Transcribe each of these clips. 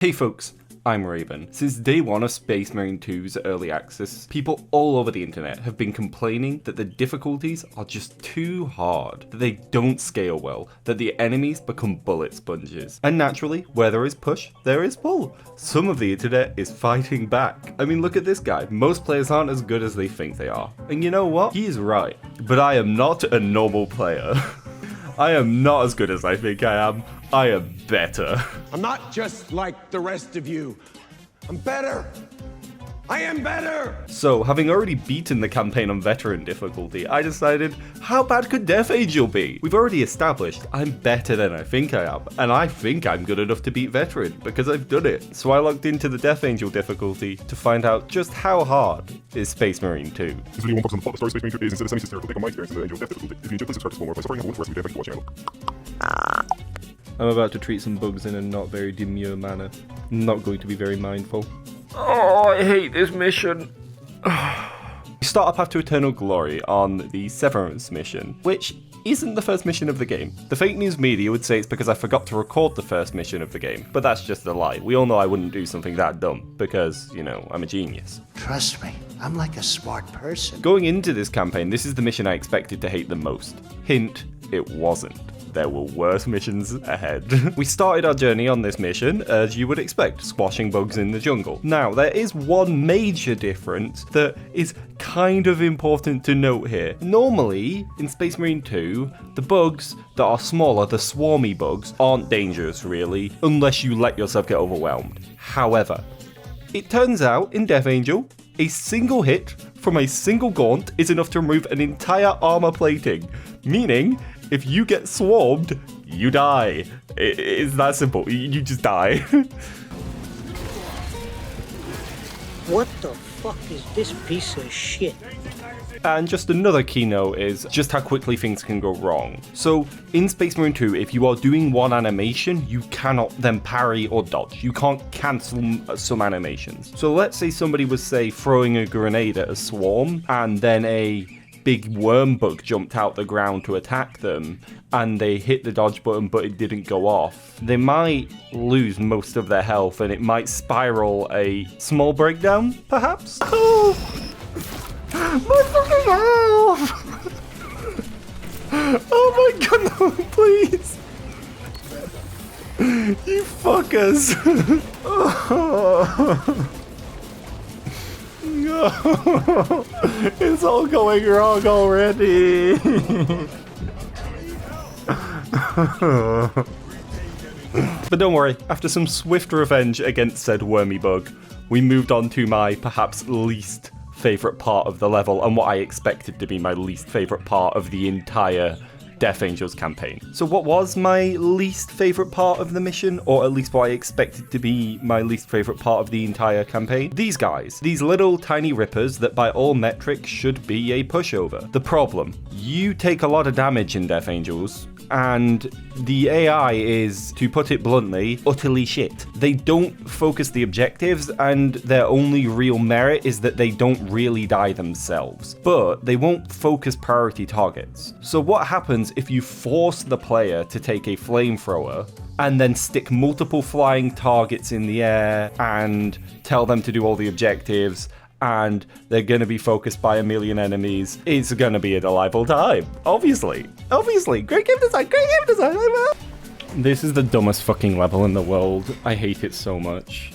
Hey folks, I'm Raven. Since day one of Space Marine 2's early access, people all over the internet have been complaining that the difficulties are just too hard, that they don't scale well, that the enemies become bullet sponges. And naturally, where there is push, there is pull. Some of the internet is fighting back. I mean, look at this guy. Most players aren't as good as they think they are. And you know what? He is right. But I am not a normal player. I am not as good as I think I am. I am better. I'm not just like the rest of you. I'm better. I am better. So, having already beaten the campaign on veteran difficulty, I decided, how bad could Death Angel be? We've already established I'm better than I think I am, and I think I'm good enough to beat veteran because I've done it. So I logged into the Death Angel difficulty to find out just how hard is Space Marine 2. This video won't focus on the plot. The story of Space Marine 2 is instead a semi-hysterical take on my experience in the Angel Death difficulty. If you enjoy, please subscribe to explore more. If I suffering, I will rest of your day. Thank you for watching. I'm about to treat some bugs in a not very demure manner. I'm not going to be very mindful. Oh, I hate this mission. We start up after Eternal Glory on the Severance mission, which isn't the first mission of the game. The fake news media would say it's because I forgot to record the first mission of the game, but that's just a lie. We all know I wouldn't do something that dumb, because, you know, I'm a genius. Trust me, I'm like a smart person. Going into this campaign, this is the mission I expected to hate the most. Hint, it wasn't. There were worse missions ahead. We started our journey on this mission, as you would expect, squashing bugs in the jungle. Now, there is one major difference that is kind of important to note here. Normally, in Space Marine 2, the bugs that are smaller, the swarmy bugs, aren't dangerous really, unless you let yourself get overwhelmed. However, it turns out in Death Angel, a single hit from a single gaunt is enough to remove an entire armor plating, meaning if you get swarmed, you die. It's that simple. You just die. What the fuck is this piece of shit? And just another keynote is just how quickly things can go wrong. So in Space Marine 2, if you are doing one animation, you cannot then parry or dodge. You can't cancel some animations. So let's say somebody was, say, throwing a grenade at a swarm, and then a big worm bug jumped out the ground to attack them, and they hit the dodge button but it didn't go off. They might lose most of their health and it might spiral a small breakdown, perhaps? Oh! My fucking health! Oh my god, no, please! You fuckers! Oh. No, it's all going wrong already. But don't worry, after some swift revenge against said wormy bug, we moved on to my perhaps least favourite part of the level, and what I expected to be my least favourite part of the entire Death Angels campaign. So what was my least favourite part of the mission, or at least what I expected to be my least favourite part of the entire campaign? These guys, these little tiny rippers that by all metrics should be a pushover. The problem, you take a lot of damage in Death Angels, and the AI is, to put it bluntly, utterly shit. They don't focus the objectives, and their only real merit is that they don't really die themselves. But they won't focus priority targets. So what happens if you force the player to take a flamethrower and then stick multiple flying targets in the air and tell them to do all the objectives, and they're gonna be focused by a million enemies? It's gonna be a delightful time. Obviously. Great game design. This is the dumbest fucking level in the world. I hate it so much.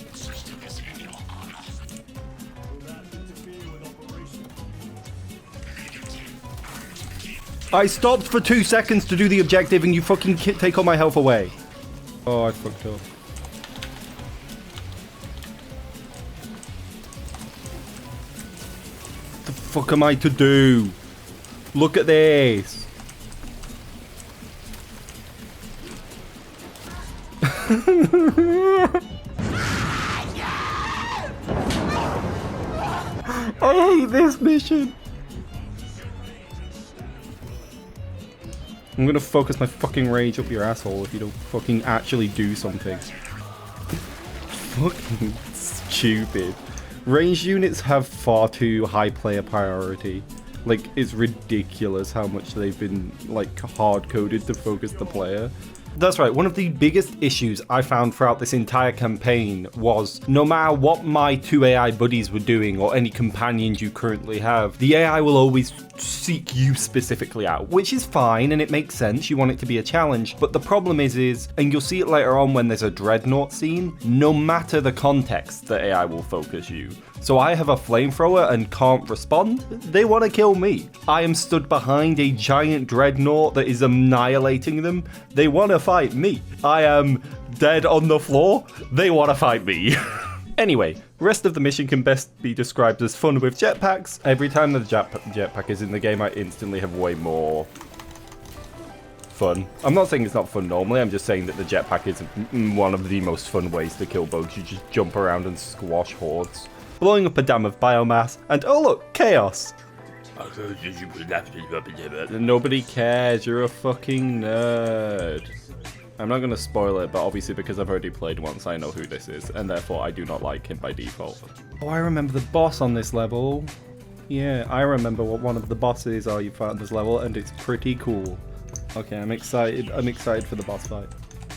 I stopped for 2 seconds to do the objective and you fucking take all my health away. Oh, I fucked up. What the fuck am I to do? Look at this. I hate this mission. I'm gonna focus my fucking rage up your asshole if you don't fucking actually do something. Fucking stupid. Ranged units have far too high player priority. Like, it's ridiculous how much they've been, like, hard-coded to focus the player. That's right, one of the biggest issues I found throughout this entire campaign was no matter what my 2 AI buddies were doing or any companions you currently have, the AI will always seek you specifically out, which is fine and it makes sense, you want it to be a challenge, but the problem is, and you'll see it later on when there's a dreadnought scene, no matter the context, the AI will focus you. So I have a flamethrower and can't respond, they want to kill me. I am stood behind a giant dreadnought that is annihilating them, they want to fight me. I am dead on the floor, they want to fight me. Anyway, rest of the mission can best be described as fun with jetpacks. Every time the jetpack is in the game, I instantly have way more fun. I'm not saying it's not fun normally, I'm just saying that the jetpack is one of the most fun ways to kill bugs. You just jump around and squash hordes. Blowing up a dam of biomass, and oh look, chaos! Nobody cares, you're a fucking nerd. I'm not going to spoil it, but obviously because I've already played once, I know who this is, and therefore I do not like him by default. Oh, I remember the boss on this level. Yeah, I remember what one of the bosses are you fight on this level, and it's pretty cool. Okay, I'm excited for the boss fight.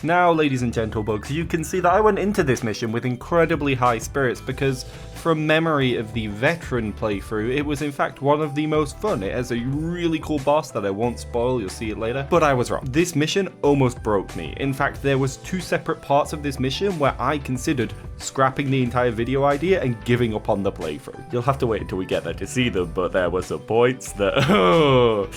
Now, ladies and gentlebugs, you can see that I went into this mission with incredibly high spirits because from memory of the veteran playthrough, it was in fact one of the most fun. It has a really cool boss that I won't spoil, you'll see it later, but I was wrong. This mission almost broke me. In fact, there was 2 separate parts of this mission where I considered scrapping the entire video idea and giving up on the playthrough. You'll have to wait until we get there to see them, but there were some points that...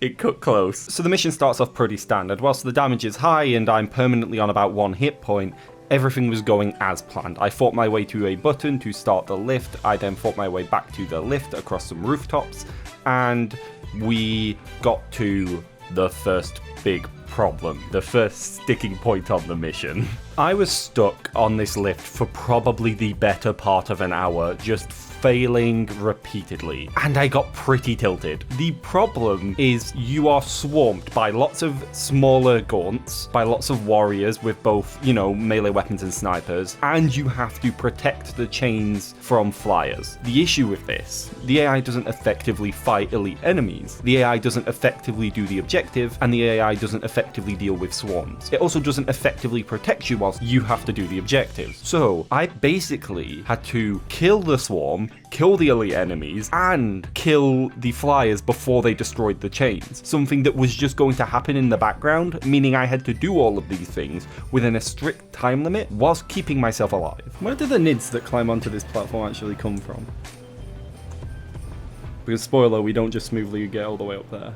It cut close. So the mission starts off pretty standard. Whilst the damage is high and I'm permanently on about 1 hit point, everything was going as planned. I fought my way to a button to start the lift. I then fought my way back to the lift across some rooftops, and we got to the first big problem, the first sticking point on the mission. I was stuck on this lift for probably the better part of an hour, just failing repeatedly, and I got pretty tilted. The problem is you are swarmed by lots of smaller gaunts, by lots of warriors with both, you know, melee weapons and snipers, and you have to protect the chains from flyers. The issue with this, the AI doesn't effectively fight elite enemies, the AI doesn't effectively do the objective, and the AI doesn't effectively deal with swarms. It also doesn't effectively protect you whilst you have to do the objectives. So I basically had to kill the swarm, kill the elite enemies, and kill the flyers before they destroyed the chains. Something that was just going to happen in the background, meaning I had to do all of these things within a strict time limit whilst keeping myself alive. Where do the nids that climb onto this platform actually come from? Because spoiler, we don't just smoothly get all the way up there.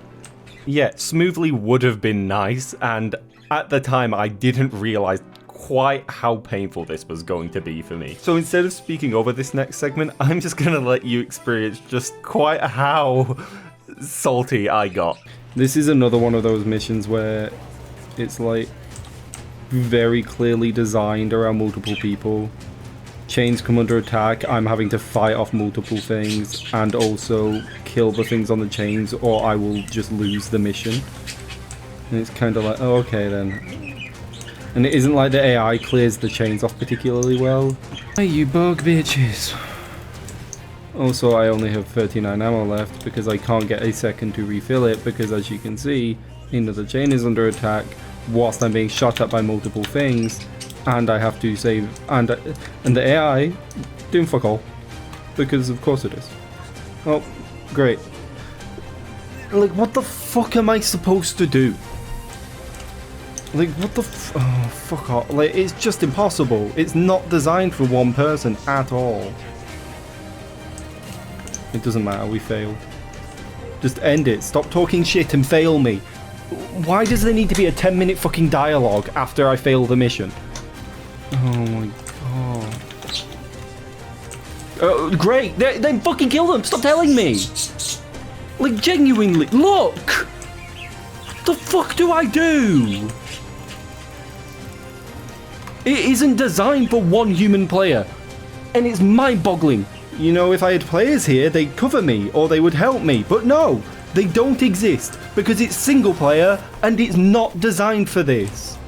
Yeah, smoothly would have been nice, and at the time I didn't realize quite how painful this was going to be for me. So instead of speaking over this next segment, I'm just gonna let you experience just quite how salty I got. This is another one of those missions where it's like very clearly designed around multiple people. Chains come under attack, I'm having to fight off multiple things and also kill the things on the chains, or I will just lose the mission. And it's kind of like, oh, okay then. And it isn't like the AI clears the chains off particularly well. Hey, you bug bitches. Also, I only have 39 ammo left because I can't get a second to refill it because, as you can see, another chain is under attack whilst I'm being shot at by multiple things, and I have to save, and the AI doing fuck all, because of course it is. Oh, great. Like, what the fuck am I supposed to do? Like, what the oh, fuck off. Like, it's just impossible. It's not designed for one person at all. It doesn't matter, we failed. Just end it. Stop talking shit and fail me. Why does there need to be a 10-minute fucking dialogue after I fail the mission? Oh my god. Great! Then fucking kill them! Stop telling me! Like, genuinely, look! What the fuck do I do? It isn't designed for one human player, and it's mind-boggling. You know, if I had players here, they'd cover me, or they would help me, but no, they don't exist, because it's single player, and it's not designed for this.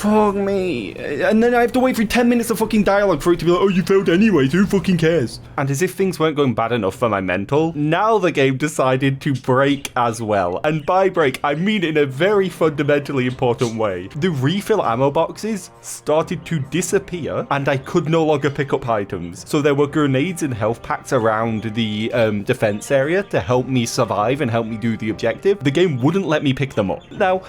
Fuck me. And then I have to wait for 10 minutes of fucking dialogue for it to be like, oh, you failed anyway, who fucking cares? And as if things weren't going bad enough for my mental, now the game decided to break as well. And by break, I mean in a very fundamentally important way. The refill ammo boxes started to disappear, and I could no longer pick up items. So there were grenades and health packs around the defense area to help me survive and help me do the objective. The game wouldn't let me pick them up. Now,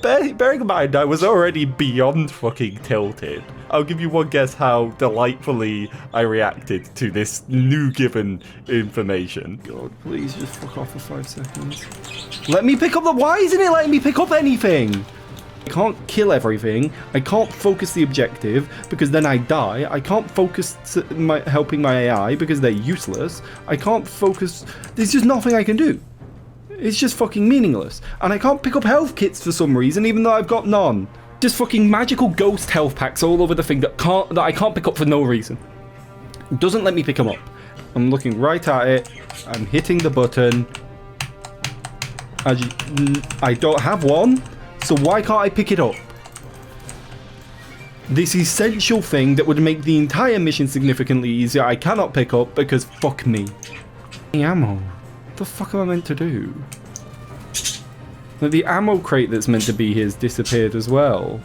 bearing in mind, I was already beyond fucking tilted. I'll give you one guess how delightfully I reacted to this new given information. God, please just fuck off for 5 seconds. Let me pick up the... Why isn't it letting me pick up anything? I can't kill everything. I can't focus the objective because then I die. I can't focus helping my AI because they're useless. I can't focus... There's just nothing I can do. It's just fucking meaningless. And I can't pick up health kits for some reason, even though I've got none. Just fucking magical ghost health packs all over the thing that I can't pick up for no reason. It doesn't let me pick them up. I'm looking right at it. I'm hitting the button. I don't have one. So why can't I pick it up? This essential thing that would make the entire mission significantly easier, I cannot pick up because fuck me. Ammo. What the fuck am I meant to do? Like, the ammo crate that's meant to be here has disappeared as well.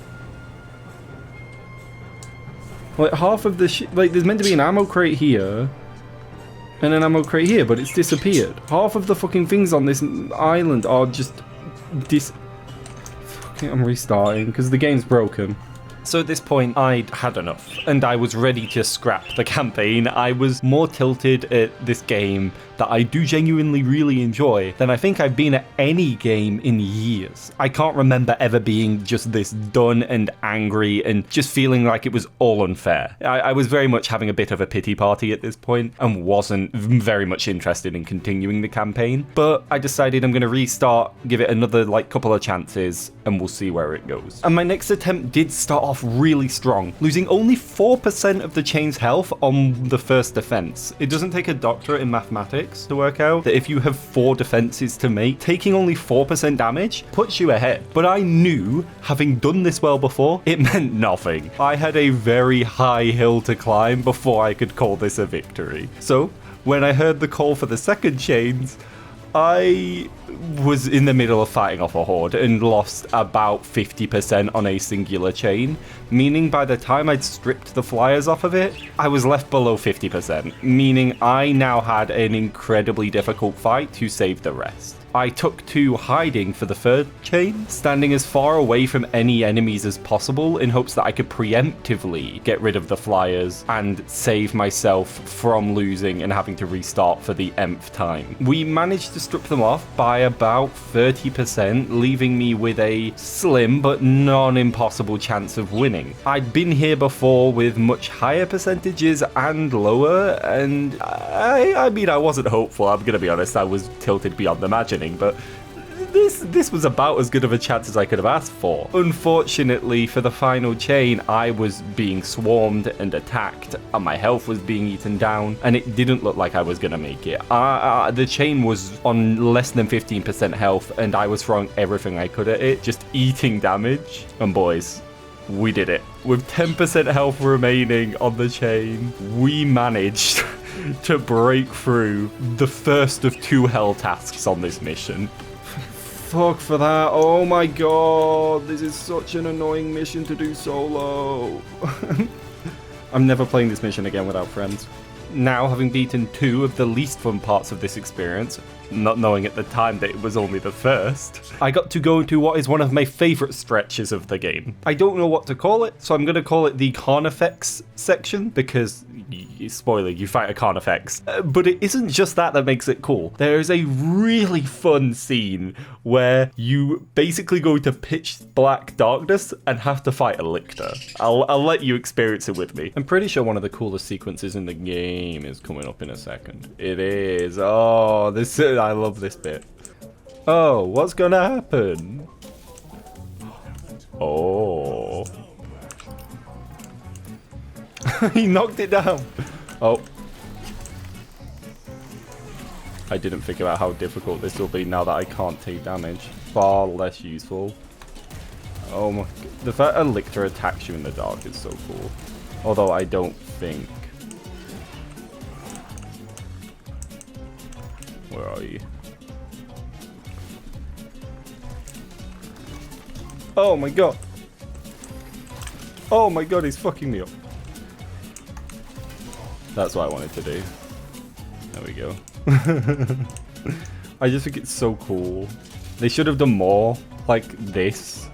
Like, half of the shit... Like, there's meant to be an ammo crate here and an ammo crate here, but it's disappeared. Half of the fucking things on this island are just... I'm restarting because the game's broken. So at this point, I'd had enough, and I was ready to scrap the campaign. I was more tilted at this game that I do genuinely really enjoy than I think I've been at any game in years. I can't remember ever being just this done and angry and just feeling like it was all unfair. I was very much having a bit of a pity party at this point and wasn't very much interested in continuing the campaign. But I decided I'm going to restart, give it another couple of chances, and we'll see where it goes. And my next attempt did start off really strong, losing only 4% of the chain's health on the first defense. It doesn't take a doctorate in mathematics to work out that if you have 4 defenses to make, taking only 4% damage puts you ahead. But I knew, having done this well before, it meant nothing. I had a very high hill to climb before I could call this a victory. So when I heard the call for the second chains, I was in the middle of fighting off a horde and lost about 50% on a singular chain, meaning by the time I'd stripped the flyers off of it, I was left below 50%, meaning I now had an incredibly difficult fight to save the rest. I took to hiding for the third chain, standing as far away from any enemies as possible in hopes that I could preemptively get rid of the flyers and save myself from losing and having to restart for the nth time. We managed to strip them off by about 30%, leaving me with a slim but non-impossible chance of winning. I'd been here before with much higher percentages and lower, and I mean, I wasn't hopeful, I'm gonna be honest, I was tilted beyond imagining. But this was about as good of a chance as I could have asked for. Unfortunately, for the final chain, I was being swarmed and attacked, and my health was being eaten down, and it didn't look like I was going to make it. The chain was on less than 15% health, and I was throwing everything I could at it, just eating damage. And boys, we did it. With 10% health remaining on the chain, we managed to break through the first of 2 hell tasks on this mission. Fuck for that. Oh my god, this is such an annoying mission to do solo. I'm never playing this mission again without friends. Now, having beaten 2 of the least fun parts of this experience, not knowing at the time that it was only the first, I got to go into what is one of my favourite stretches of the game. I don't know what to call it, so I'm going to call it the Carnifex section, because, spoiler, you fight a Carnifex. But it isn't just that makes it cool. There is a really fun scene where you basically go into pitch black darkness and have to fight a lictor. I'll let you experience it with me. I'm pretty sure one of the coolest sequences in the game is coming up in a second. It is. Oh, I love this bit. Oh, what's gonna happen? Oh. He knocked it down. Oh. I didn't think about how difficult this will be now that I can't take damage. Far less useful. Oh my... The fact a lictor attacks you in the dark is so cool. Although I don't think... Where are you? Oh my god. Oh my god, he's fucking me up. That's what I wanted to do. There we go. I just think it's so cool. They should have done more like this.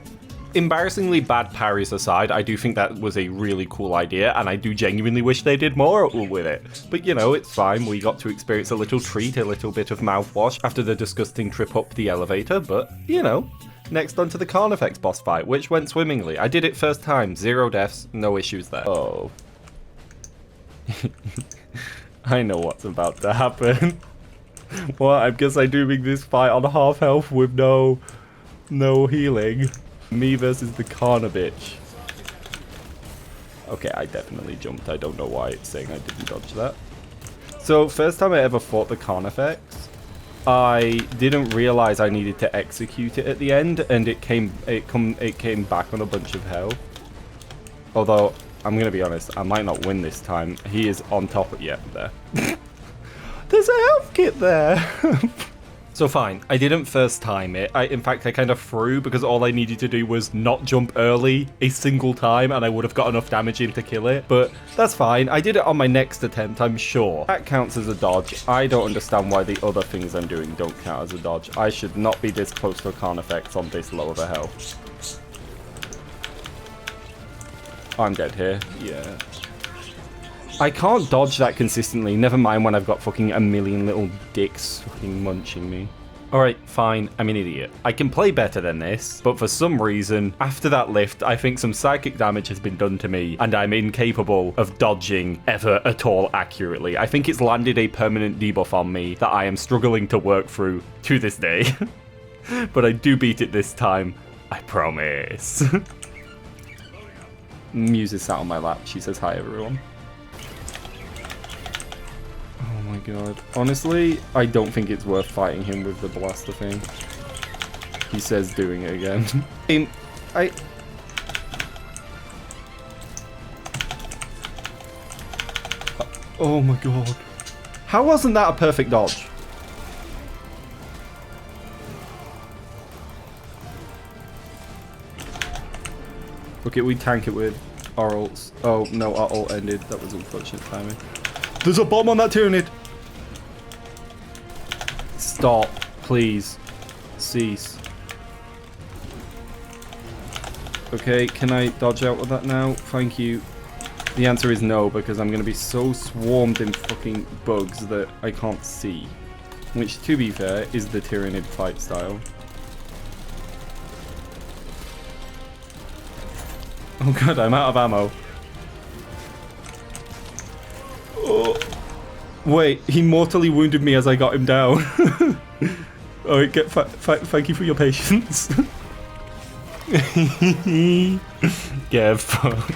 Embarrassingly bad parries aside, I do think that was a really cool idea, and I do genuinely wish they did more with it. But you know, it's fine. We got to experience a little treat, a little bit of mouthwash after the disgusting trip up the elevator, but you know. Next onto the Carnifex boss fight, which went swimmingly. I did it first time, 0 deaths, no issues there. Oh. I know what's about to happen. Well, I guess I'm doing this fight on half health with no healing. Me versus the Carnage. Okay, I definitely jumped. I don't know why it's saying I didn't dodge that. So, first time I ever fought the Carnifex, I didn't realize I needed to execute it at the end, and it came back on a bunch of health. Although, I'm gonna be honest, I might not win this time. He is on top of... Yeah, there. There's a health kit there! So fine, I didn't first time it. In fact, I kind of threw because all I needed to do was not jump early a single time and I would have got enough damage in to kill it. But that's fine. I did it on my next attempt, I'm sure. That counts as a dodge. I don't understand why the other things I'm doing don't count as a dodge. I should not be this close to a Carnifex on this low of a health. I'm dead here. Yeah. I can't dodge that consistently, never mind when I've got fucking a million little dicks fucking munching me. Alright, fine, I'm an idiot. I can play better than this, but for some reason, after that lift, I think some psychic damage has been done to me, and I'm incapable of dodging ever at all accurately. I think it's landed a permanent debuff on me that I am struggling to work through to this day. But I do beat it this time, I promise. Muse is sat on my lap, she says hi everyone. Oh my god. Honestly, I don't think it's worth fighting him with the blaster thing. He says doing it again. Oh my god. How wasn't that a perfect dodge? Okay, we tank it with our ults. Oh no, our ult ended. That was unfortunate timing. There's a bomb on that Tyranid! Stop, please. Cease. Okay, can I dodge out with that now? Thank you. The answer is no, because I'm going to be so swarmed in fucking bugs that I can't see. Which, to be fair, is the Tyranid fight style. Oh god, I'm out of ammo. Oh. Wait, he mortally wounded me as I got him down. Alright, thank you for your patience. Get fucked.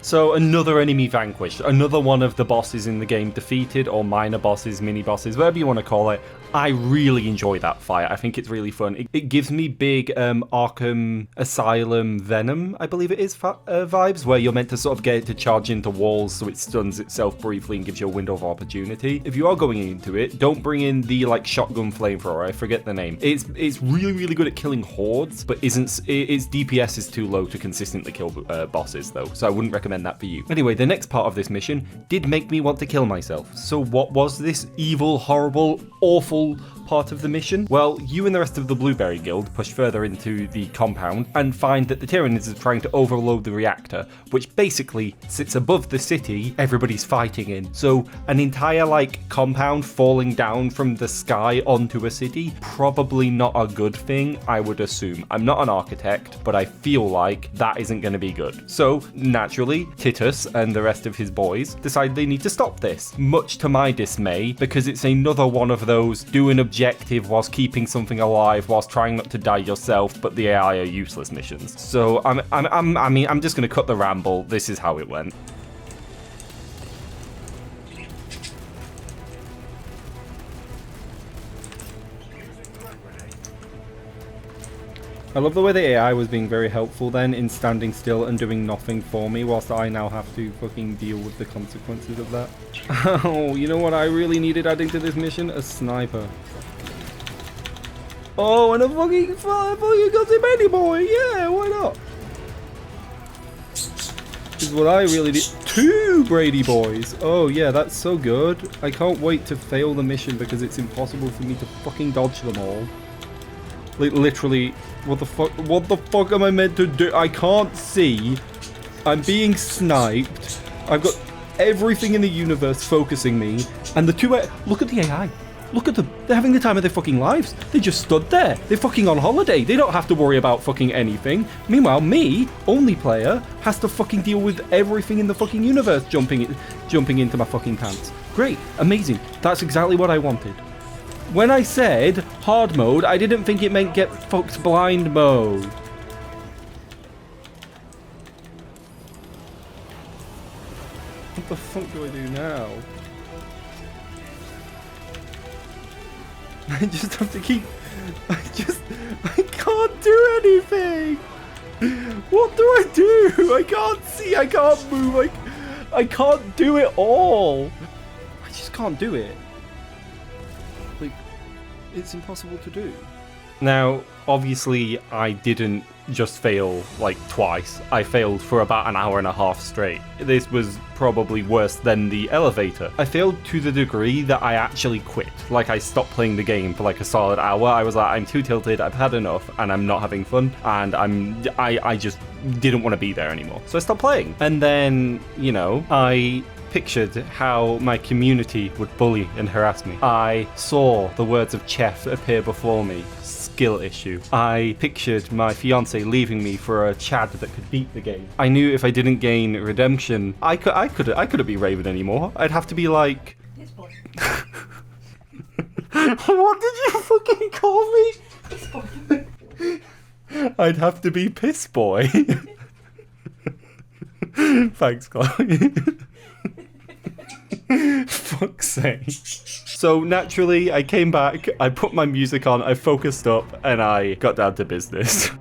So another enemy vanquished, another one of the bosses in the game defeated, or minor bosses, mini bosses, whatever you want to call it. I really enjoy that fight. I think it's really fun. It gives me big Arkham Asylum Venom, I believe it is, vibes, where you're meant to sort of get it to charge into walls so it stuns itself briefly and gives you a window of opportunity. If you are going into it, don't bring in the like shotgun flamethrower. I forget the name. It's really, really good at killing hordes, but its DPS is too low to consistently kill bosses though, so I wouldn't recommend that for you. Anyway, the next part of this mission did make me want to kill myself. So what was this evil, horrible, awful part of the mission? Well, you and the rest of the Blueberry Guild push further into the compound and find that the Tyranids are trying to overload the reactor, which basically sits above the city everybody's fighting in. So an entire like compound falling down from the sky onto a city, probably not a good thing, I would assume. I'm not an architect, but I feel like that isn't going to be good. So naturally, Titus and the rest of his boys decide they need to stop this, much to my dismay, because it's another one of those do an objective whilst keeping something alive whilst trying not to die yourself, but the AI are useless missions. So I'm just gonna cut the ramble. This is how it went. I love the way the AI was being very helpful then in standing still and doing nothing for me, whilst I now have to fucking deal with the consequences of that. Oh, you know what I really needed adding to this mission? A sniper. Oh, and a fucking goddamn Brady boy. Yeah, why not? Is what I really did. 2 Brady boys. Oh yeah, that's so good. I can't wait to fail the mission because it's impossible for me to fucking dodge them all. Like literally, what the fuck am I meant to do? I can't see. I'm being sniped. I've got everything in the universe focusing me, and the 2 look at the AI. Look at them. They're having the time of their fucking lives. They just stood there. They're fucking on holiday. They don't have to worry about fucking anything. Meanwhile, me, only player, has to fucking deal with everything in the fucking universe jumping into my fucking pants. Great. Amazing. That's exactly what I wanted. When I said hard mode, I didn't think it meant get fucked blind mode. What the fuck do I do now? I just have to keep... I can't do anything! What do I do? I can't see, I can't move, I can't do it all! I just can't do it. Like, it's impossible to do. Now, obviously, I didn't just fail, like, twice. I failed for about an hour and a half straight. This was probably worse than the elevator. I failed to the degree that I actually quit. Like, I stopped playing the game for like a solid hour. I was like, I'm too tilted, I've had enough, and I'm not having fun, and I just didn't want to be there anymore. So I stopped playing. And then, you know, I pictured how my community would bully and harass me. I saw the words of Chef appear before me. Skill issue. I pictured my fiance leaving me for a Chad that could beat the game. I knew if I didn't gain redemption, I couldn't be Raven anymore. I'd have to be like... What did you fucking call me? Piss boy. I'd have to be Piss Boy. Thanks, Chloe. Fuck's sake. So naturally, I came back, I put my music on, I focused up, and I got down to business.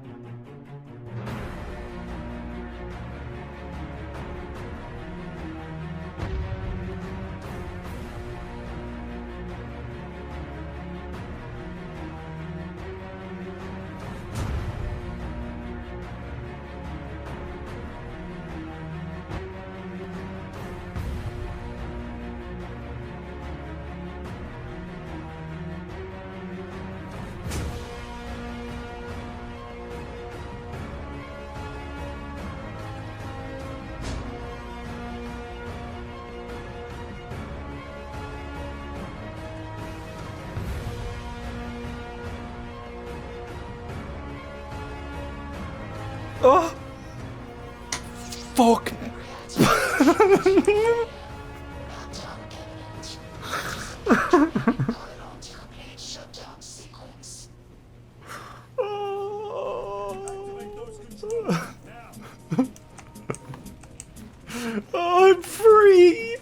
Oh! Fuck! I'm free!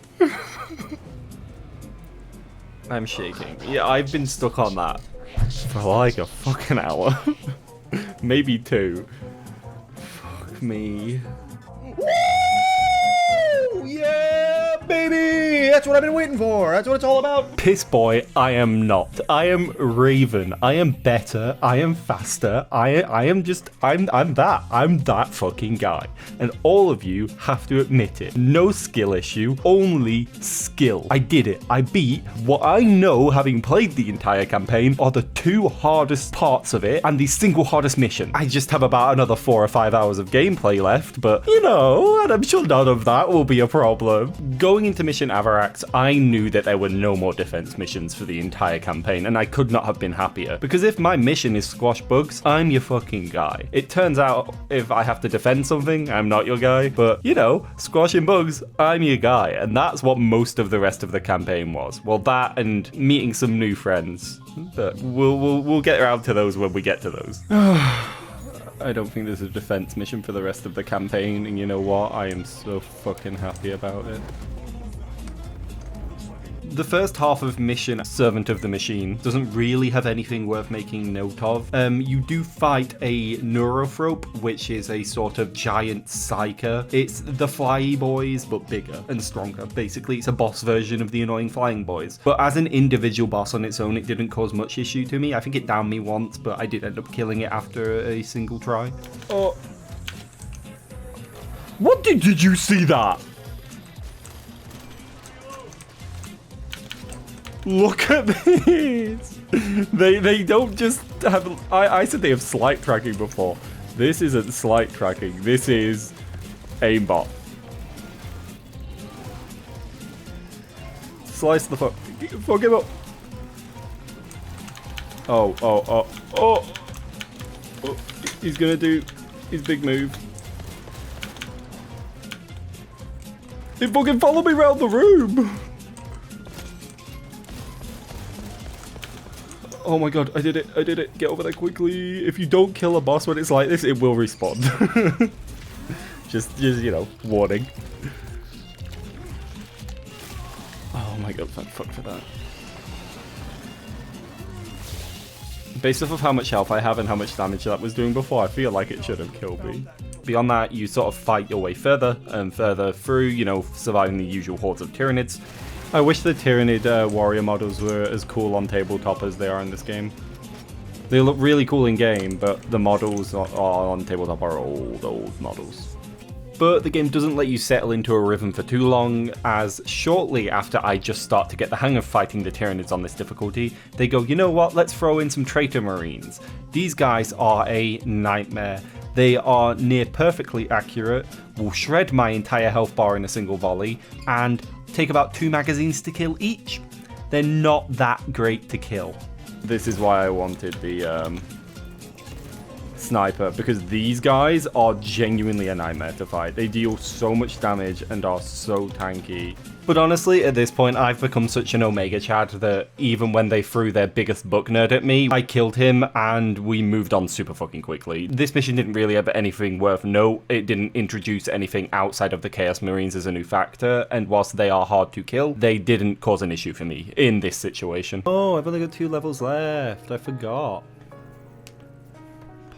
I'm shaking. Yeah, I've been stuck on that for like a fucking hour. Maybe 2. Fuck me. Woo! Yeah, baby! That's what I've been waiting for. That's what it's all about. Piss boy, I am not. I am Raven. I am better. I am faster. I'm that. I'm that fucking guy. And all of you have to admit it. No skill issue, only skill. I did it. I beat what I know, having played the entire campaign, are the 2 hardest parts of it and the single hardest mission. I just have about another 4 or 5 hours of gameplay left, but you know, and I'm sure none of that will be a problem. Going into Mission Avarax, I knew that there were no more defense missions for the entire campaign, and I could not have been happier. Because if my mission is squash bugs, I'm your fucking guy. It turns out if I have to defend something, I'm not your guy, but you know, squashing bugs, I'm your guy, and that's what most of the rest of the campaign was. Well, that and meeting some new friends, but we'll get around to those when we get to those. I don't think there's a defense mission for the rest of the campaign, and you know what? I am so fucking happy about it. The first half of mission Servant of the Machine doesn't really have anything worth making note of. You do fight a Neurothrope, which is a sort of giant psyker. It's the flyy boys, but bigger and stronger. Basically, it's a boss version of the annoying flying boys. But as an individual boss on its own, it didn't cause much issue to me. I think it downed me once, but I did end up killing it after a single try. Oh. What did you see that? Look at this! They don't just have... I said they have slight tracking before. This isn't slight tracking. This is aimbot. Slice the fuck. Fuck him up. Oh. He's gonna do his big move. He fucking followed me around the room! Oh my god, I did it. Get over there quickly. If you don't kill a boss when it's like this, it will respawn. just, you know, warning. Oh my god, thank fuck for that. Based off of how much health I have and how much damage that was doing before, I feel like it should have killed me. Beyond that, you sort of fight your way further and further through, you know, surviving the usual hordes of Tyranids. I wish the Tyranid warrior models were as cool on tabletop as they are in this game. They look really cool in game, but the models on tabletop are old models. But the game doesn't let you settle into a rhythm for too long, as shortly after I just start to get the hang of fighting the Tyranids on this difficulty, they go, you know what, let's throw in some Traitor Marines. These guys are a nightmare. They are near perfectly accurate, will shred my entire health bar in a single volley, and take about 2 magazines to kill each. They're not that great to kill. This is why I wanted the sniper, because these guys are genuinely a nightmare to fight. They deal so much damage and are so tanky. But honestly, at this point, I've become such an Omega Chad that even when they threw their biggest book nerd at me, I killed him and we moved on super fucking quickly. This mission didn't really have anything worth note. It didn't introduce anything outside of the Chaos Marines as a new factor, and whilst they are hard to kill, they didn't cause an issue for me in this situation. Oh, I've only got 2 levels left. I forgot.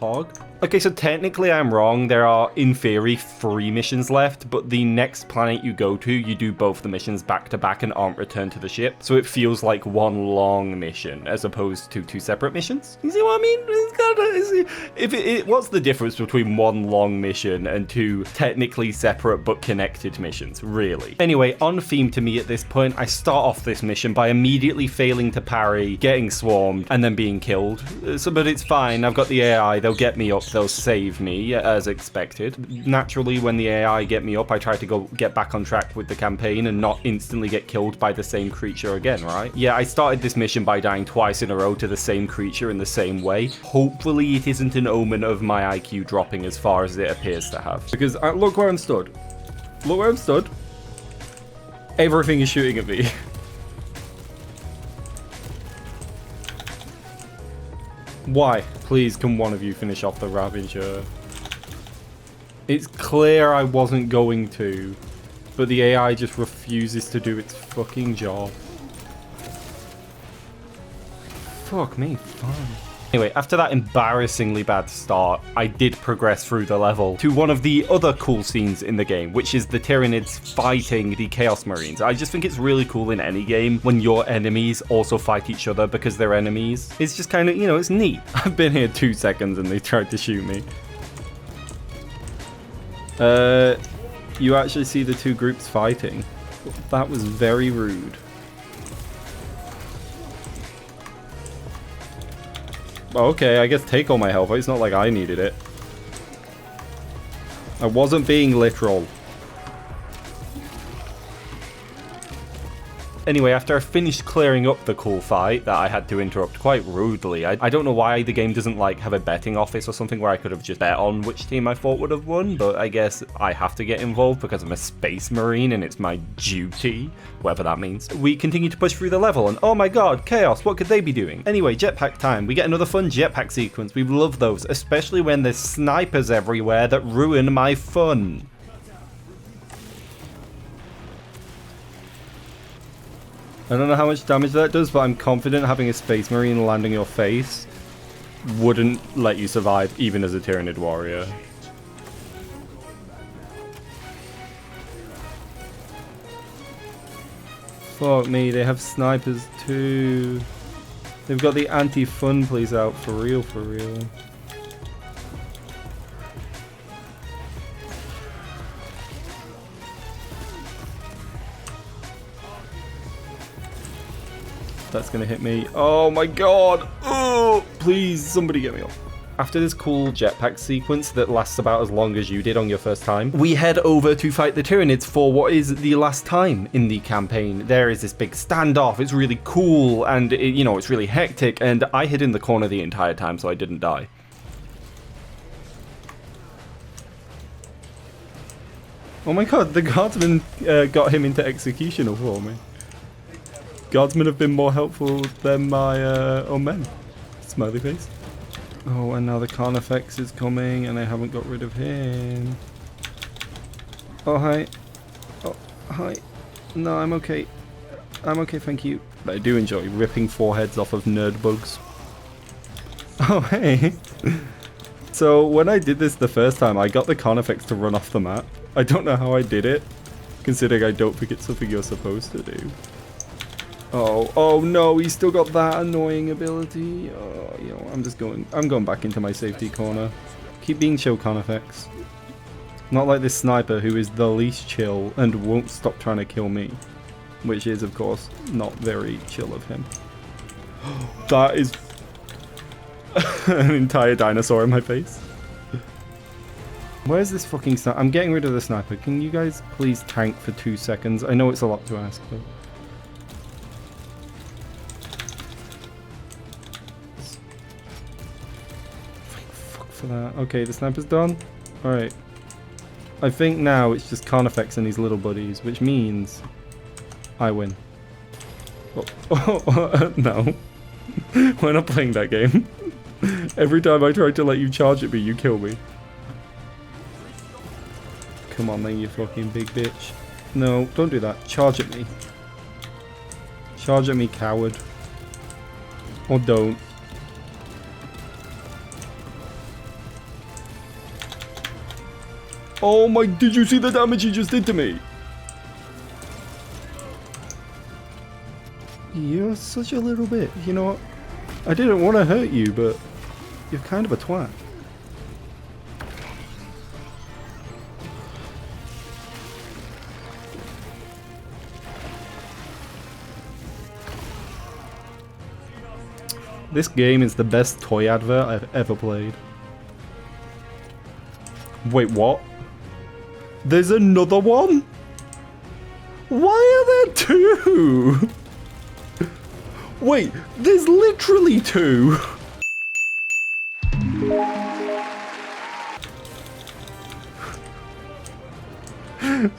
Pog? Okay, so technically I'm wrong. There are, in theory, 3 missions left, but the next planet you go to, you do both the missions back to back and aren't returned to the ship. So it feels like one long mission as opposed to 2 separate missions. You see what I mean? It's kinda, what's the difference between one long mission and 2 technically separate but connected missions, really? Anyway, on theme to me at this point, I start off this mission by immediately failing to parry, getting swarmed, and then being killed. But it's fine. I've got the AI. They'll get me up. They'll save me, as expected. Naturally, when the AI get me up, I try to go get back on track with the campaign and not instantly get killed by the same creature again, right? Yeah, I started this mission by dying twice in a row to the same creature in the same way. Hopefully it isn't an omen of my IQ dropping as far as it appears to have. Because look where I'm stood. Look where I'm stood. Everything is shooting at me. Why? Please, can one of you finish off the Ravager? It's clear I wasn't going to, but the AI just refuses to do its fucking job. Fuck me, fine. Anyway, after that embarrassingly bad start, I did progress through the level to one of the other cool scenes in the game, which is the Tyranids fighting the Chaos Marines. I just think it's really cool in any game when your enemies also fight each other because they're enemies. It's just kind of, you know, it's neat. I've been here 2 seconds and they tried to shoot me. You actually see the 2 groups fighting. That was very rude. Okay, I guess take all my health. It's not like I needed it. I wasn't being literal. Anyway, after I finished clearing up the cool fight that I had to interrupt quite rudely, I don't know why the game doesn't like have a betting office or something where I could have just bet on which team I thought would have won, but I guess I have to get involved because I'm a space marine and it's my duty, whatever that means. We continue to push through the level and oh my god, chaos, what could they be doing? Anyway, jetpack time. We get another fun jetpack sequence. We love those, especially when there's snipers everywhere that ruin my fun. I don't know how much damage that does, but I'm confident having a Space Marine land on your face wouldn't let you survive even as a Tyranid warrior. Fuck me, they have snipers too. They've got the anti-fun police out for real, for real. That's gonna hit me. Oh my god! Oh, please, somebody get me off. After this cool jetpack sequence that lasts about as long as you did on your first time, we head over to fight the Tyranids for what is the last time in the campaign. There is this big standoff, it's really cool, and you know, it's really hectic, and I hid in the corner the entire time so I didn't die. Oh my god, the guardsman got him into executioner for me. Guardsmen have been more helpful than my own men. Smiley face. Oh, and now the Carnifex is coming, and I haven't got rid of him. Oh, hi. Oh, hi. No, I'm okay. I'm okay, thank you. But I do enjoy ripping foreheads off of nerd bugs. Oh, hey. So, when I did this the first time, I got the Carnifex to run off the map. I don't know how I did it, considering I don't think it's something you're supposed to do. Oh no, he's still got that annoying ability. Oh, you know, I'm going back into my safety corner. Keep being chill, Carnifex. Not like this sniper who is the least chill and won't stop trying to kill me. Which is, of course, not very chill of him. That is an entire dinosaur in my face. Where's this fucking sniper? I'm getting rid of the sniper. Can you guys please tank for 2 seconds? I know it's a lot to ask, but... for that. Okay, the sniper's done. Alright. I think now it's just Carnifex and his little buddies, which means I win. Oh, no. We're not playing that game. Every time I try to let you charge at me, you kill me. Come on then, you fucking big bitch. No, don't do that. Charge at me. Charge at me, coward. Or don't. Oh my, did you see the damage he just did to me? You're such a little bit. You know what? I didn't want to hurt you, but you're kind of a twat. This game is the best toy advert I've ever played. Wait, what? There's another one? Why are there two? Wait, there's literally two.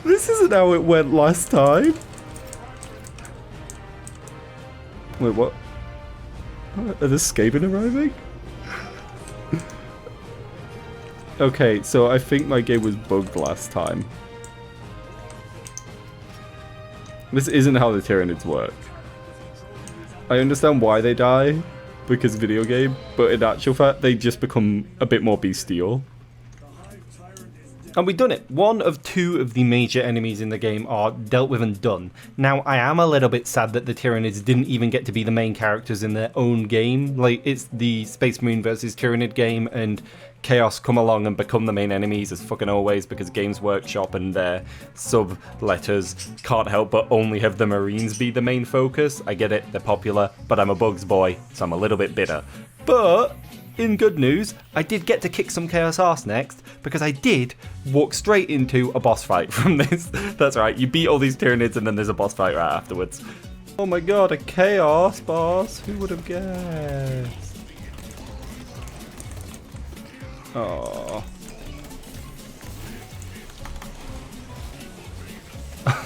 This isn't how it went last time. Wait, what? Are the Skaven arriving? Okay, so I think my game was bugged last time. This isn't how the Tyranids work. I understand why they die, because video game, but in actual fact, they just become a bit more bestial. And we've done it. One of two of the major enemies in the game are dealt with and done. Now, I am a little bit sad that the Tyranids didn't even get to be the main characters in their own game. Like, it's the Space Marine versus Tyranid game, and Chaos come along and become the main enemies as fucking always, because Games Workshop and their sub-letters can't help but only have the Marines be the main focus. I get it, they're popular, but I'm a Bugs boy, so I'm a little bit bitter. But in good news, I did get to kick some Chaos ass next, because I did walk straight into a boss fight from this. That's right, you beat all these Tyranids and then there's a boss fight right afterwards. Oh my god, a Chaos boss, who would have guessed? Oh.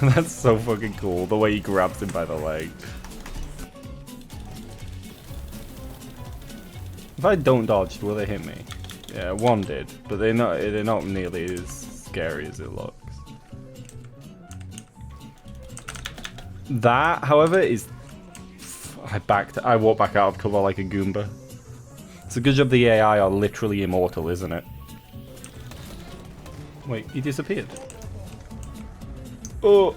That's so fucking cool, the way he grabs him by the leg. If I don't dodge, will they hit me? Yeah, one did, but they're not nearly as scary as it looks. That, however, is... I walked back out of cover like a Goomba. It's a good job the AI are literally immortal, isn't it? Wait, he disappeared. Oh!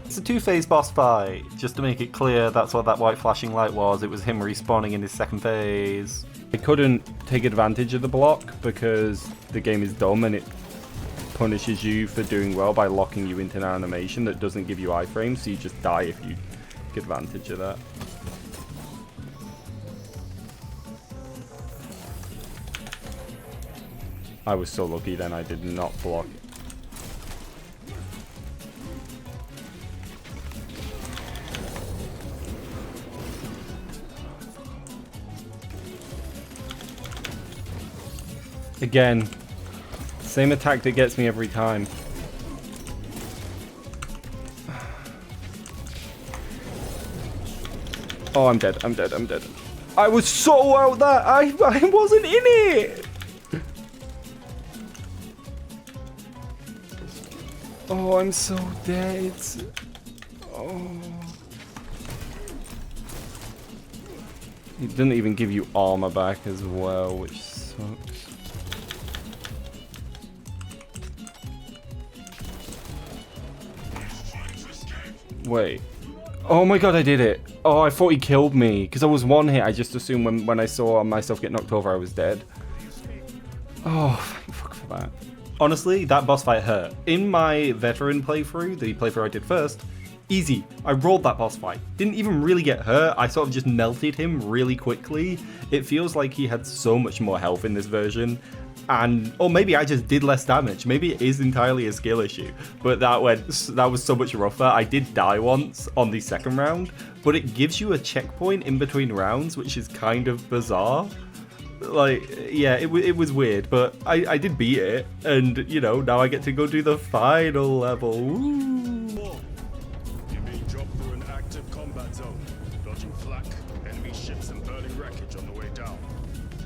It's a two-phase boss fight. Just to make it clear, that's what that white flashing light was. It was him respawning in his second phase. I couldn't take advantage of the block because the game is dumb and it punishes you for doing well by locking you into an animation that doesn't give you iframes, so you just die if you take advantage of that. I was so lucky then I did not block. Again, same attack that gets me every time. Oh, I'm dead, I'm dead, I'm dead. I was so out that I wasn't in it! Oh, I'm so dead. Oh. It didn't even give you armor back as well, which sucks. Wait. Oh my god, I did it. Oh, I thought he killed me. Because I was one hit. I just assumed when I saw myself get knocked over, I was dead. Oh, thank fuck for that. Honestly, that boss fight hurt. In my veteran playthrough, the playthrough I did first, easy. I rolled that boss fight. Didn't even really get hurt. I sort of just melted him really quickly. It feels like he had so much more health in this version. And, or maybe I just did less damage. Maybe it is entirely a skill issue. But that was so much rougher. I did die once on the second round, but it gives you a checkpoint in between rounds, which is kind of bizarre. Like, yeah, it was weird, but I did beat it. And, you know, now I get to go do the final level. Woo. You're being dropped through an active combat zone. Dodging flak, enemy ships and burning wreckage on the way down.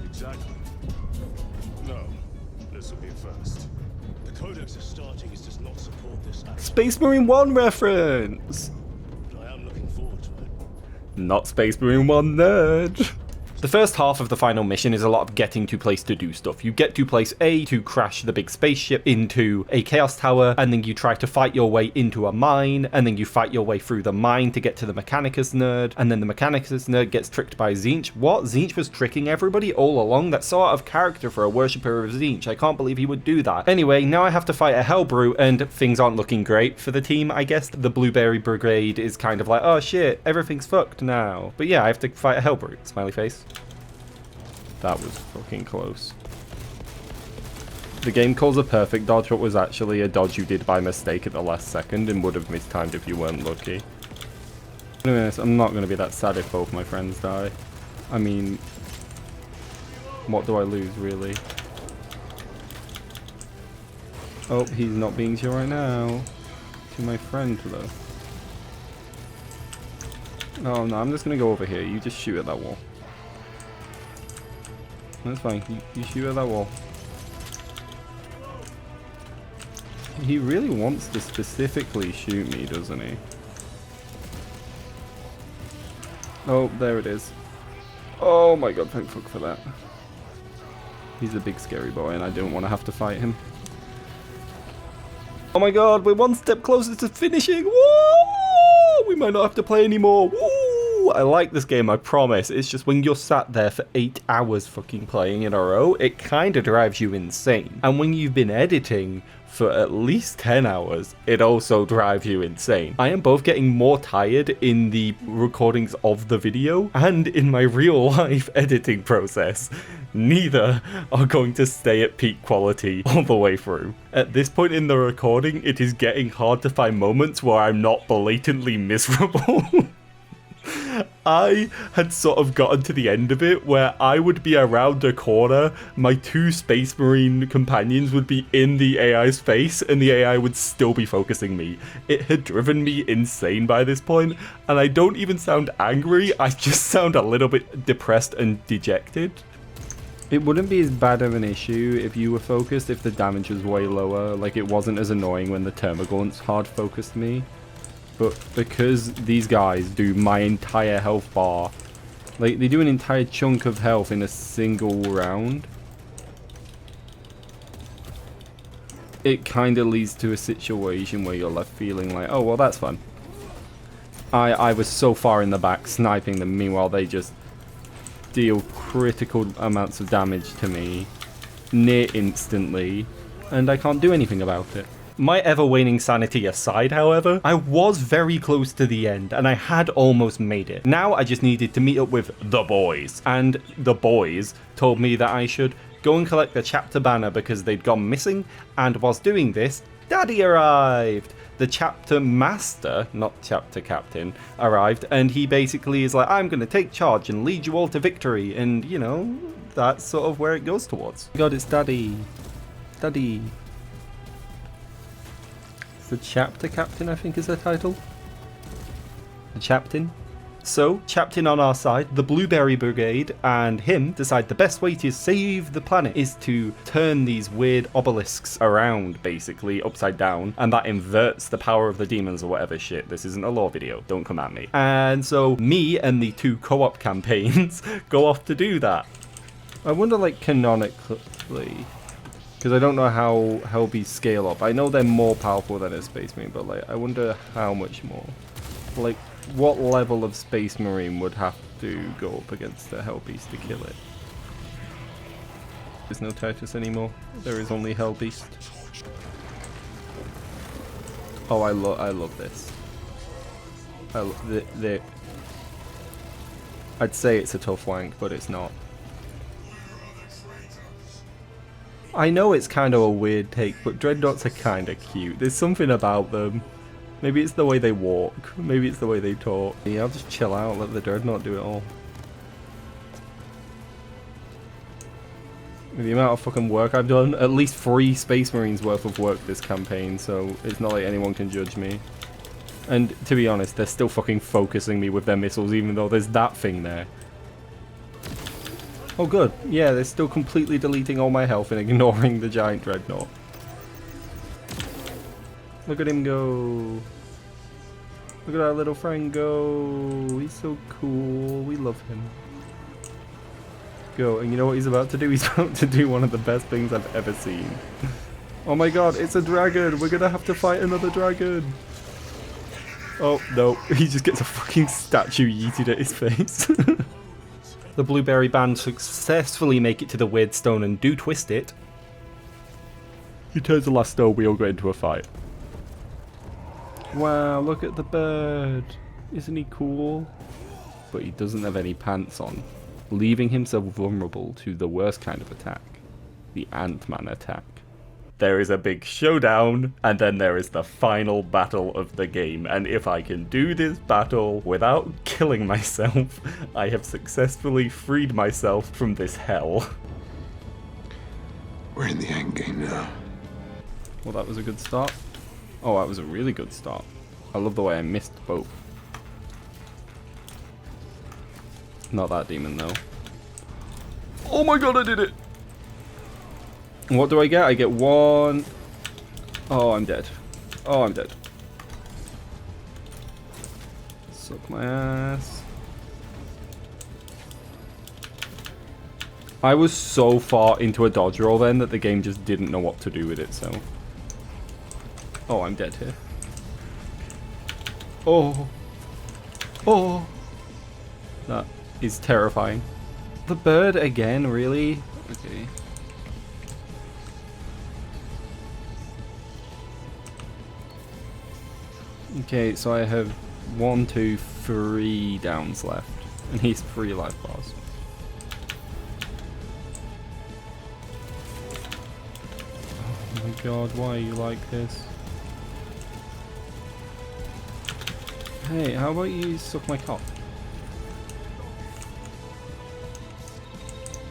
Exactly. No, this will be a first. The Codex of Startings does not support this act. Space Marine 1 reference! But I am looking forward to it. Not Space Marine 1 nerd. The first half of the final mission is a lot of getting to place to do stuff. You get to place A to crash the big spaceship into a chaos tower, and then you try to fight your way into a mine, and then you fight your way through the mine to get to the Mechanicus nerd, and then the Mechanicus nerd gets tricked by Tzeentch. What? Tzeentch was tricking everybody all along? That's so out of character for a worshipper of Tzeentch. I can't believe he would do that. Anyway, now I have to fight a Hellbrute, and things aren't looking great for the team, I guess. The Blueberry Brigade is kind of like, oh shit, everything's fucked now. But yeah, I have to fight a Hellbrute. Smiley face. That was fucking close. The game calls a perfect dodge what was actually a dodge you did by mistake at the last second and would have mistimed if you weren't lucky. Anyways, I'm not going to be that sad if both my friends die. I mean, what do I lose, really? Oh, he's not being chill right now. To my friend, though. Oh, no, I'm just going to go over here. You just shoot at that wall. That's fine. You shoot at that wall. He really wants to specifically shoot me, doesn't he? Oh, there it is. Oh my god, thank fuck for that. He's a big scary boy and I don't want to have to fight him. Oh my god, we're one step closer to finishing. Woo! We might not have to play anymore. Woo! I like this game, I promise. It's just when you're sat there for 8 hours fucking playing in a row, it kind of drives you insane. And when you've been editing for at least 10 hours, it also drives you insane. I am both getting more tired in the recordings of the video and in my real life editing process. Neither are going to stay at peak quality all the way through. At this point in the recording, it is getting hard to find moments where I'm not blatantly miserable. I had sort of gotten to the end of it where I would be around a corner, my 2 Space Marine companions would be in the AI's face, and the AI would still be focusing me. It had driven me insane by this point, and I don't even sound angry, I just sound a little bit depressed and dejected. It wouldn't be as bad of an issue if you were focused if the damage was way lower, like it wasn't as annoying when the Termagants hard focused me. but because these guys do my entire health bar, like they do an entire chunk of health in a single round, it kind of leads to a situation where you're left feeling like, oh well, that's fun. I was so far in the back sniping them, meanwhile they just deal critical amounts of damage to me near instantly, and I can't do anything about it. My ever-waning sanity aside, however, I was very close to the end, and I had almost made it. Now I just needed to meet up with the boys, and the boys told me that I should go and collect the chapter banner because they'd gone missing, and whilst doing this, Daddy arrived! The chapter master, not chapter captain, arrived, and he basically is like, I'm going to take charge and lead you all to victory, and, you know, that's sort of where it goes towards. God, it's Daddy. Daddy. It's the chapter captain, I think is the title. The chaptain. So, Chaptain on our side, the Blueberry Brigade, and him decide the best way to save the planet is to turn these weird obelisks around, basically, upside down, and that inverts the power of the demons or whatever shit. This isn't a lore video, don't come at me. And so, me and the 2 co-op campaigns go off to do that. I wonder, like, canonically, because I don't know how Hellbees scale up. I know they're more powerful than a Space Marine, but, like, I wonder how much more. Like, what level of Space Marine would have to go up against the Hellbeast to kill it? There's no Titus anymore. There is only Hellbeast. Oh, I love this. I'd say it's a tough wank, but it's not. I know it's kind of a weird take, but Dreadnoughts are kind of cute. There's something about them. Maybe it's the way they walk. Maybe it's the way they talk. Yeah, I'll just chill out, let the Dreadnought do it all. With the amount of fucking work I've done, at least 3 Space Marines worth of work this campaign, so it's not like anyone can judge me. And to be honest, they're still fucking focusing me with their missiles, even though there's that thing there. Oh good, yeah, they're still completely deleting all my health and ignoring the giant Dreadnought. Look at him go. Look at our little friend go. He's so cool. We love him. Go. And you know what he's about to do? He's about to do one of the best things I've ever seen. Oh my god, it's a dragon. We're gonna have to fight another dragon. Oh, no. He just gets a fucking statue yeeted at his face. The Blueberry Band successfully make it to the weird stone and do twist it. He turns the last stone, we all go into a fight. Wow, look at the bird. Isn't he cool? But he doesn't have any pants on, leaving himself vulnerable to the worst kind of attack, the Ant-Man attack. There is a big showdown, and then there is the final battle of the game, and if I can do this battle without killing myself, I have successfully freed myself from this hell. We're in the endgame now. Well, that was a good start. Oh, that was a really good start. I love the way I missed both. Not that demon, though. Oh my god, I did it! What do I get? I get 1... Oh, I'm dead. Oh, I'm dead. Suck my ass. I was so far into a dodge roll then that the game just didn't know what to do with it, so... Oh, I'm dead here. Oh. Oh. That is terrifying. The bird again, really? Okay. Okay, so I have 1, 2, 3 downs left. And he's 3 life bars. Oh my god, why are you like this? Hey, how about you suck my cock?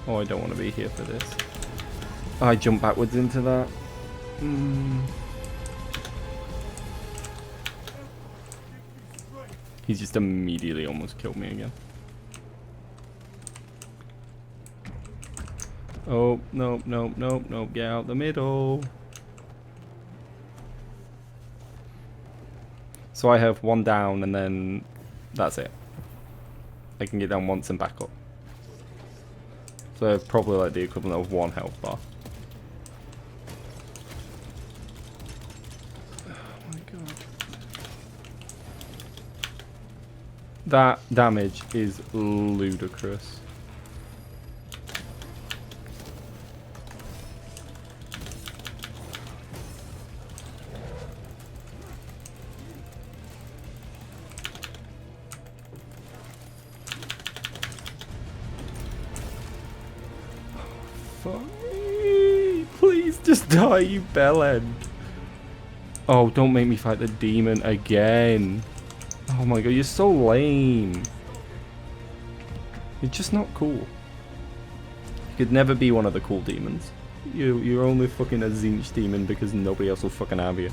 Oh, I don't want to be here for this. I jump backwards into that. He's just immediately almost killed me again. Oh, no, no, no, no, get out the middle. So I have 1 down and then that's it. I can get down once and back up. So I have probably like the equivalent of 1 health bar. Oh my god. That damage is ludicrous. Fuck me. Please just die, you bellend. Oh, don't make me fight the demon again. Oh my god, you're so lame. You're just not cool. You could never be one of the cool demons. You're only fucking a Zinch demon because nobody else will fucking have you.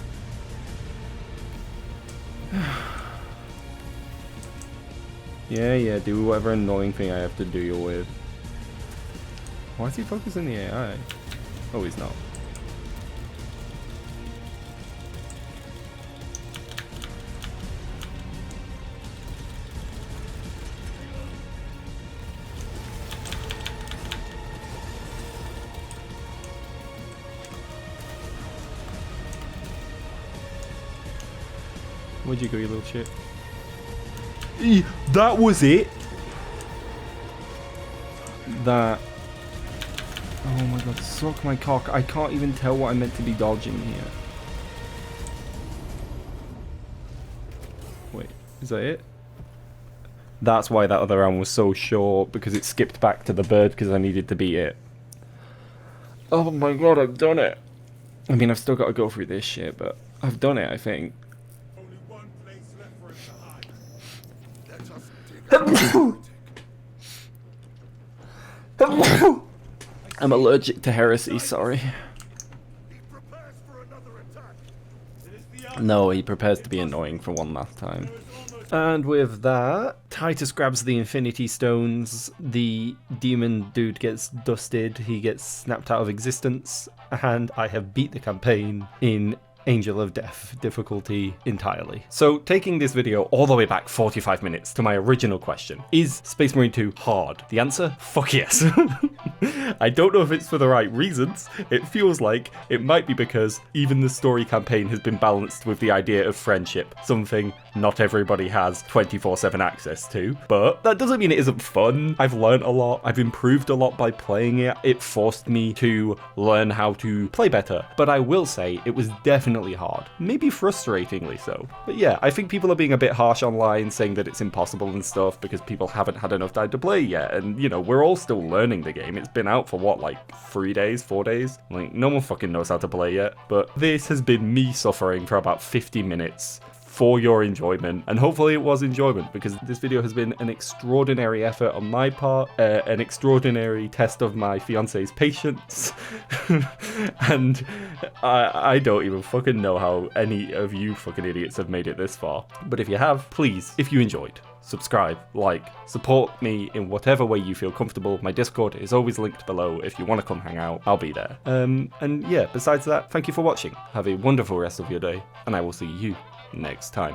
Yeah, do whatever annoying thing I have to do you with. Why is he focusing the AI? Oh, he's not. Where'd you go, you little shit? That was it? That... Oh my god, suck my cock. I can't even tell what I meant to be dodging here. Wait, is that it? That's why that other round was so short, because it skipped back to the bird because I needed to beat it. Oh my god, I've done it. I mean, I've still got to go through this shit, but I've done it, I think. Only one place left for him to hide. Let us I'm allergic to heresy, sorry. He prepares for another attack. It is the No, he prepares to be annoying for one last time. And with that, Titus grabs the Infinity Stones, the demon dude gets dusted, he gets snapped out of existence, and I have beat the campaign in Angel of Death difficulty entirely. So taking this video all the way back 45 minutes to my original question, is Space Marine 2 hard? The answer? Fuck yes. I don't know if it's for the right reasons. It feels like it might be because even the story campaign has been balanced with the idea of friendship, something not everybody has 24/7 access to. But that doesn't mean it isn't fun. I've learned a lot. I've improved a lot by playing it. It forced me to learn how to play better. But I will say it was definitely hard. Maybe frustratingly so. But yeah, I think people are being a bit harsh online saying that it's impossible and stuff because people haven't had enough time to play yet. And you know, we're all still learning the game. It's been out for what, like 3 days, 4 days? Like, no one fucking knows how to play yet. But this has been me suffering for about 50 minutes for your enjoyment, and hopefully it was enjoyment, because this video has been an extraordinary effort on my part, an extraordinary test of my fiance's patience, and I don't even fucking know how any of you fucking idiots have made it this far. But if you have, please, if you enjoyed, subscribe, like, support me in whatever way you feel comfortable. My Discord is always linked below. If you want to come hang out, I'll be there. And yeah, besides that, thank you for watching. Have a wonderful rest of your day, and I will see you next time.